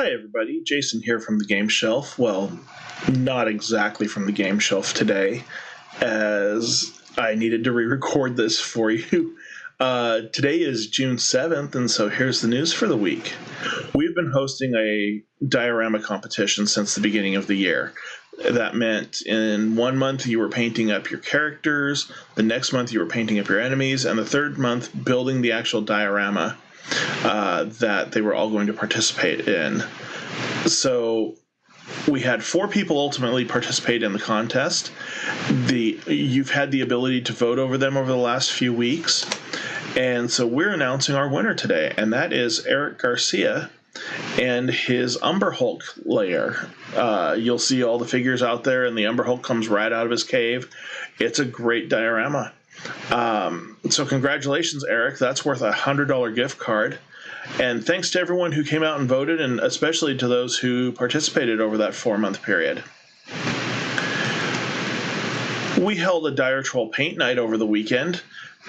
Hi, everybody. Jason here from the Game Shelf. Well, not exactly from the Game Shelf today, as I needed to re-record this for you. Today is June 7th, and so here's the news for the week. We've been hosting a diorama competition since the beginning of the year. That meant in 1 month you were painting up your characters, the next month you were painting up your enemies, and the third month building the actual diorama that they were all going to participate in. So we had 4 people ultimately participate in the contest. You've had the ability to vote over them over the last few weeks, and so we're announcing our winner today, and that is Eric Garcia and his Umber Hulk layer. You'll see all the figures out there, and the Umber Hulk comes right out of his cave. It's a great diorama. So congratulations, Eric. That's worth a $100 gift card. And thanks to everyone who came out and voted, and especially to those who participated over that 4-month period. We held a Dire Troll paint night over the weekend,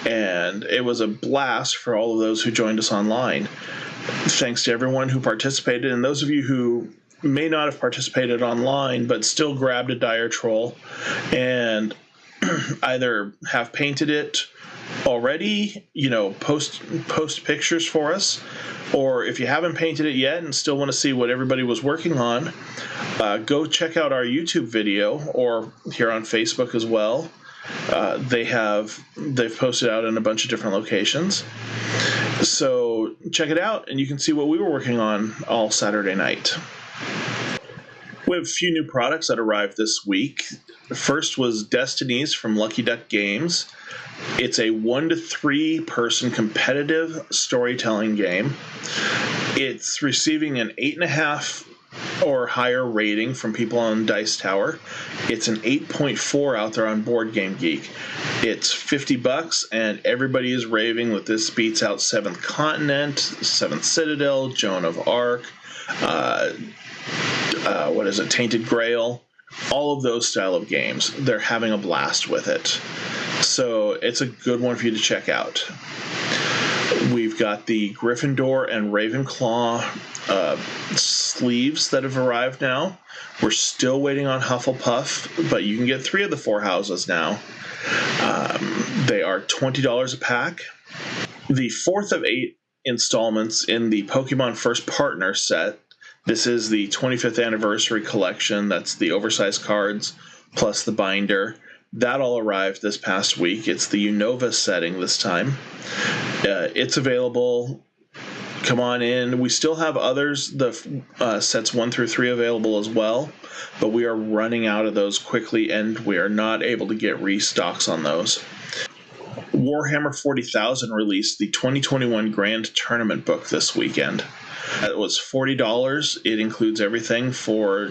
and it was a blast for all of those who joined us online. Thanks to everyone who participated, and those of you who may not have participated online but still grabbed a Dire Troll and either have painted it already, post pictures for us, or if you haven't painted it yet and still want to see what everybody was working on, go check out our YouTube video or here on Facebook as well. They've posted out in a bunch of different locations. So check it out and you can see what we were working on all Saturday night. We have a few new products that arrived this week. The first was Destinies from Lucky Duck Games. It's a 1 to 3 person competitive storytelling game. It's receiving an 8.5 or higher rating from people on Dice Tower. It's an 8.4 out there on Board Game Geek. It's $50, and everybody is raving that this beats out Seventh Continent, Seventh Citadel, Joan of Arc, Tainted Grail, all of those style of games. They're having a blast with it. So it's a good one for you to check out. We've got the Gryffindor and Ravenclaw sleeves that have arrived now. We're still waiting on Hufflepuff, but you can get 3 of the 4 houses now. They are $20 a pack. The 4th of 8 installments in the Pokemon First Partner set. This is the 25th anniversary collection. That's the oversized cards plus the binder. That all arrived this past week. It's the Unova setting this time. It's available. Come on in. We still have others, the sets 1 through 3 available as well, but we are running out of those quickly, and we are not able to get restocks on those. Warhammer 40,000 released the 2021 Grand Tournament book this weekend. It was $40. It includes everything for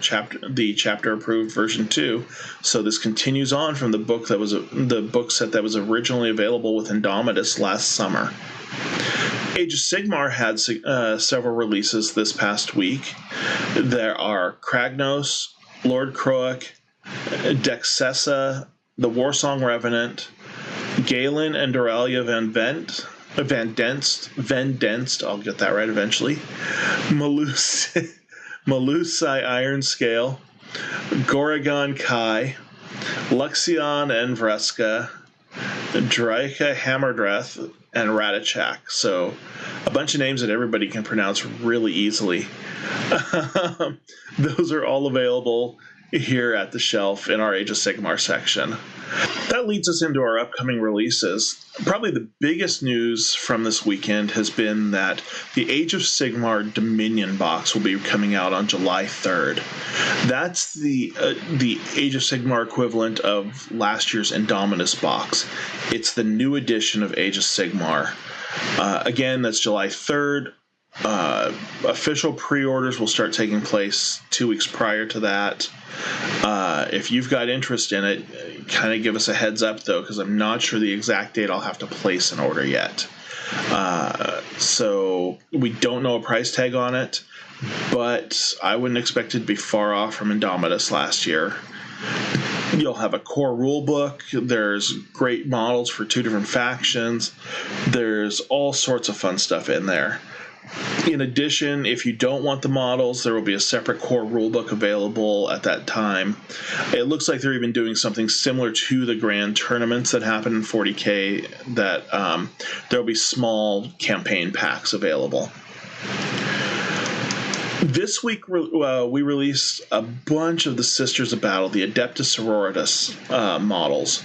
the chapter-approved version 2. So this continues on from the book set that was originally available with Indomitus last summer. Age of Sigmar had several releases this past week. There are Kragnos, Lord Kroak, Dexessa, the Warsong Revenant, Galen and Doralia Van Denst, I'll get that right eventually, Melusai Ironscale, Goragon Kai, Luxion Vresca, Draika Hammerdreth, and Rattachak. So a bunch of names that everybody can pronounce really easily. Those are all available here at the shelf in our Age of Sigmar section. That leads us into our upcoming releases. Probably the biggest news from this weekend has been that the Age of Sigmar Dominion box will be coming out on July 3rd. That's the Age of Sigmar equivalent of last year's Indominus box. It's the new edition of Age of Sigmar. Again, that's July 3rd. Official pre-orders will start taking place 2 weeks prior to that. If you've got interest in it, kind of give us a heads up though, because I'm not sure the exact date I'll have to place an order yet. So we don't know a price tag on it, but I wouldn't expect it to be far off from Indomitus last year. You'll have a core rule book. There's great models for 2 different factions. There's all sorts of fun stuff in there. In addition, if you don't want the models, there will be a separate core rulebook available at that time. It looks like they're even doing something similar to the grand tournaments that happen in 40K, that there will be small campaign packs available. This week, we released a bunch of the Sisters of Battle, the Adeptus Sororitas models.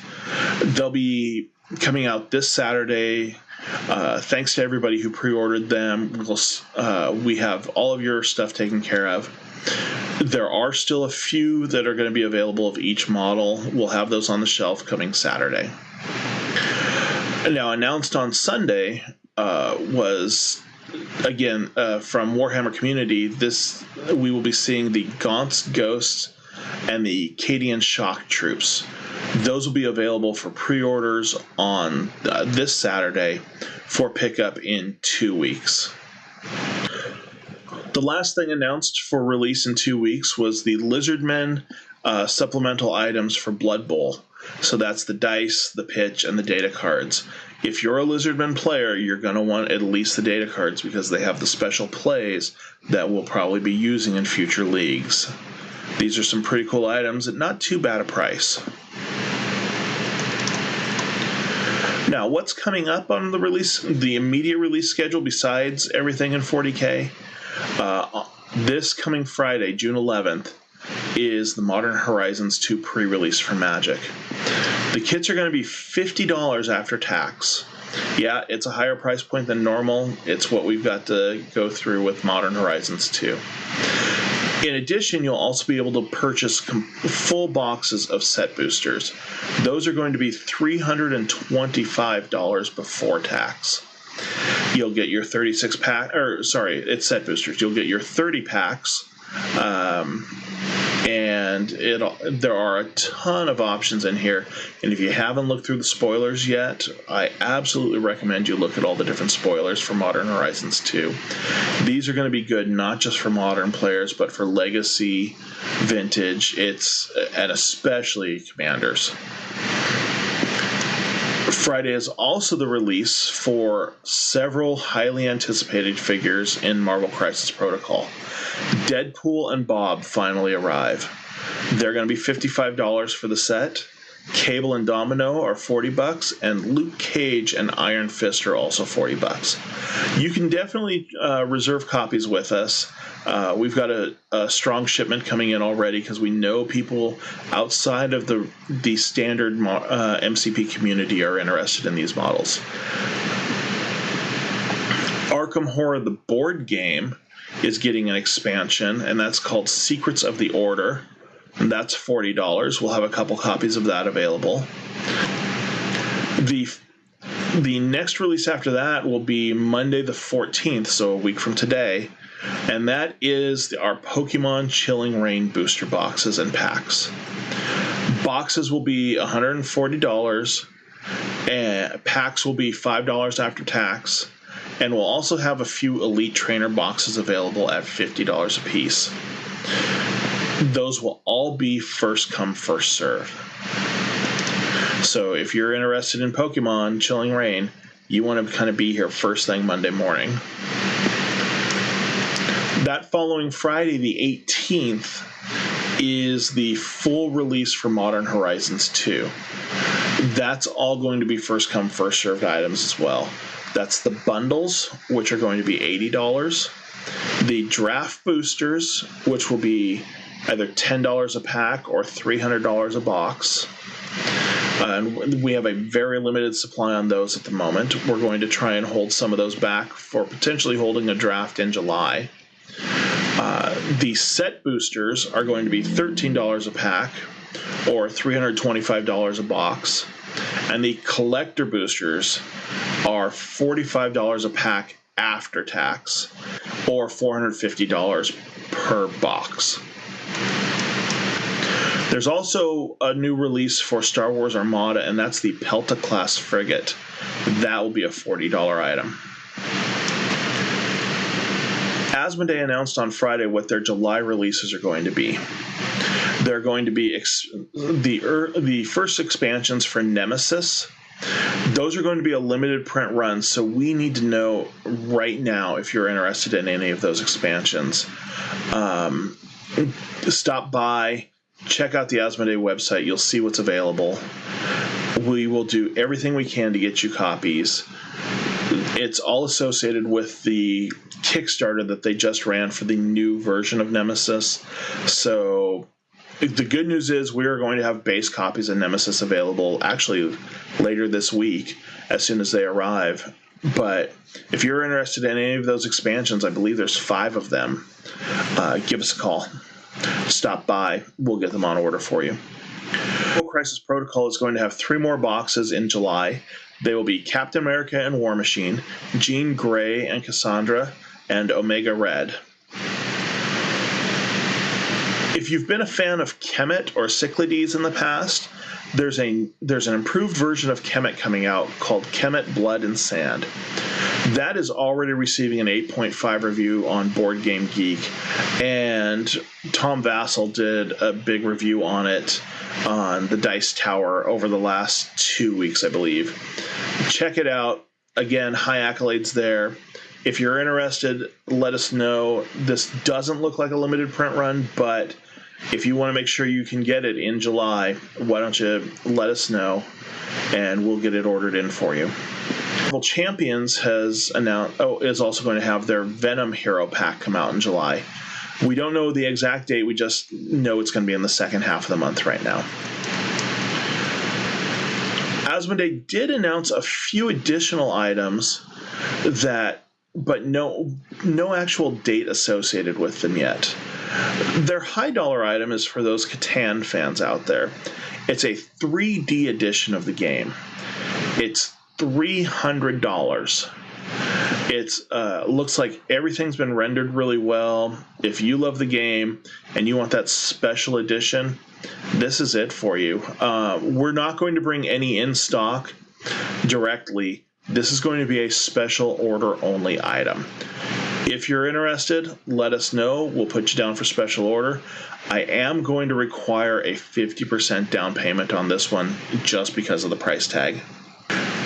They'll be coming out this Saturday. Thanks to everybody who pre-ordered them. We have all of your stuff taken care of. There are still a few that are going to be available of each model. We'll have those on the shelf coming Saturday. Now, announced on Sunday was, again, from Warhammer Community, we will be seeing the Gaunt's Ghosts and the Cadian Shock Troops. Those will be available for pre-orders on this Saturday for pickup in 2 weeks. The last thing announced for release in 2 weeks was the Lizardmen supplemental items for Blood Bowl. So that's the dice, the pitch, and the data cards. If you're a Lizardmen player, you're going to want at least the data cards because they have the special plays that we'll probably be using in future leagues. These are some pretty cool items at not too bad a price. Now, what's coming up on the immediate release schedule besides everything in 40K? This coming Friday, June 11th, is the Modern Horizons 2 pre-release for Magic. The kits are going to be $50 after tax. Yeah, it's a higher price point than normal. It's what we've got to go through with Modern Horizons 2. In addition, you'll also be able to purchase full boxes of set boosters. Those are going to be $325 before tax. You'll get your 36 pack, it's set boosters. You'll get your 30 packs, and there are a ton of options in here. And if you haven't looked through the spoilers yet, I absolutely recommend you look at all the different spoilers for Modern Horizons 2. These are going to be good not just for modern players, but for Legacy, Vintage, and especially Commanders. Friday is also the release for several highly anticipated figures in Marvel Crisis Protocol. Deadpool and Bob finally arrive. They're going to be $55 for the set. Cable and Domino are $40, and Luke Cage and Iron Fist are also $40. You can definitely reserve copies with us. We've got a strong shipment coming in already because we know people outside of the standard MCP community are interested in these models. Arkham Horror, the board game, is getting an expansion, and that's called Secrets of the Order. And that's $40. We'll have a couple copies of that available. The next release after that will be Monday the 14th, so a week from today, and that is our Pokemon Chilling Reign booster boxes and packs. Boxes will be $140, and packs will be $5 after tax, and we'll also have a few Elite Trainer boxes available at $50 a piece. Those will all be first come, first serve. So if you're interested in Pokemon Chilling Reign, you want to kind of be here first thing Monday morning. That following Friday, the 18th, is the full release for Modern Horizons 2. That's all going to be first come, first served items as well. That's the bundles, which are going to be $80. The draft boosters, which will be either $10 a pack or $300 a box. And we have a very limited supply on those at the moment. We're going to try and hold some of those back for potentially holding a draft in July. The set boosters are going to be $13 a pack or $325 a box. And the collector boosters are $45 a pack after tax or $450 per box. There's also a new release for Star Wars Armada, and that's the Pelta class frigate. That will be a $40 item. Asmodee announced on Friday what their July releases are going to be. They're going to be the first expansions for Nemesis Those are going to be a limited print run, so we need to know right now if you're interested in any of those expansions. Stop by, check out the Asmodee website. You'll see what's available. We will do everything we can to get you copies. It's all associated with the Kickstarter that they just ran for the new version of Nemesis. So the good news is we are going to have base copies of Nemesis available actually later this week as soon as they arrive. But if you're interested in any of those expansions, I believe there's 5 of them, give us a call. Stop by. We'll get them on order for you. Crisis Protocol is going to have 3 more boxes in July. They will be Captain America and War Machine, Jean Grey and Cassandra, and Omega Red. If you've been a fan of Kemet or Cyclades in the past, there's an improved version of Kemet coming out called Kemet Blood and Sand. That is already receiving an 8.5 review on Board Game Geek, and Tom Vassell did a big review on it on the Dice Tower over the last 2 weeks, I believe. Check it out. Again, high accolades there. If you're interested, let us know. This doesn't look like a limited print run, but if you want to make sure you can get it in July, why don't you let us know, and we'll get it ordered in for you. Marvel Champions has announced, is also going to have their Venom Hero Pack come out in July. We don't know the exact date. We just know it's going to be in the second half of the month right now. Asmodee did announce a few additional items but no actual date associated with them yet. Their high dollar item is for those Catan fans out there. It's a 3D edition of the game. It's $300. It's looks like everything's been rendered really well. If you love the game and you want that special edition, this is it for you. We're not going to bring any in stock directly. This is going to be a special order only item. If you're interested, let us know. We'll put you down for special order. I am going to require a 50% down payment on this one just because of the price tag.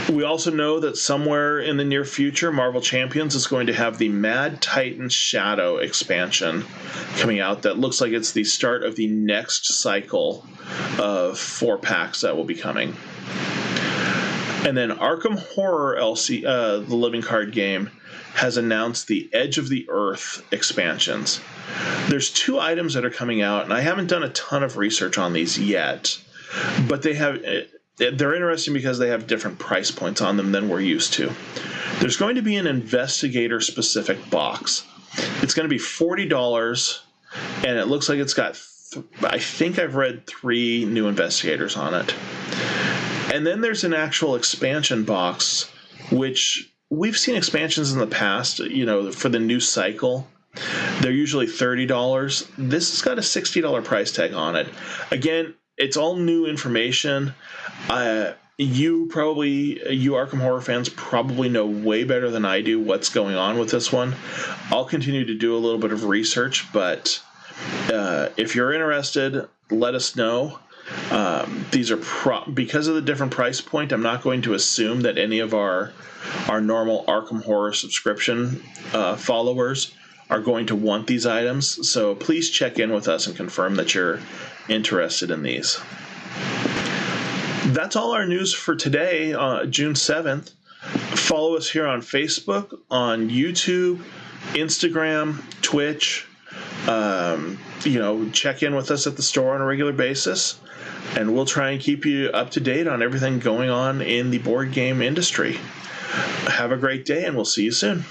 We also know that somewhere in the near future, Marvel Champions is going to have the Mad Titan Shadow expansion coming out. That looks like it's the start of the next cycle of 4 packs that will be coming. And then Arkham Horror LC, the living card game, has announced the Edge of the Earth expansions. There's 2 items that are coming out, and I haven't done a ton of research on these yet, but they're interesting because they have different price points on them than we're used to. There's going to be an investigator-specific box. It's going to be $40, and it looks like it's got, I think I've read 3 new investigators on it. And then there's an actual expansion box, which we've seen expansions in the past, for the new cycle. They're usually $30. This has got a $60 price tag on it. Again, it's all new information. You Arkham Horror fans probably know way better than I do what's going on with this one. I'll continue to do a little bit of research, but if you're interested, let us know. These are because of the different price point, I'm not going to assume that any of our normal Arkham Horror subscription followers are going to want these items. So please check in with us and confirm that you're interested in these. That's all our news for today, June 7th. Follow us here on Facebook, on YouTube, Instagram, Twitch. Check in with us at the store on a regular basis, and we'll try and keep you up to date on everything going on in the board game industry. Have a great day, and we'll see you soon.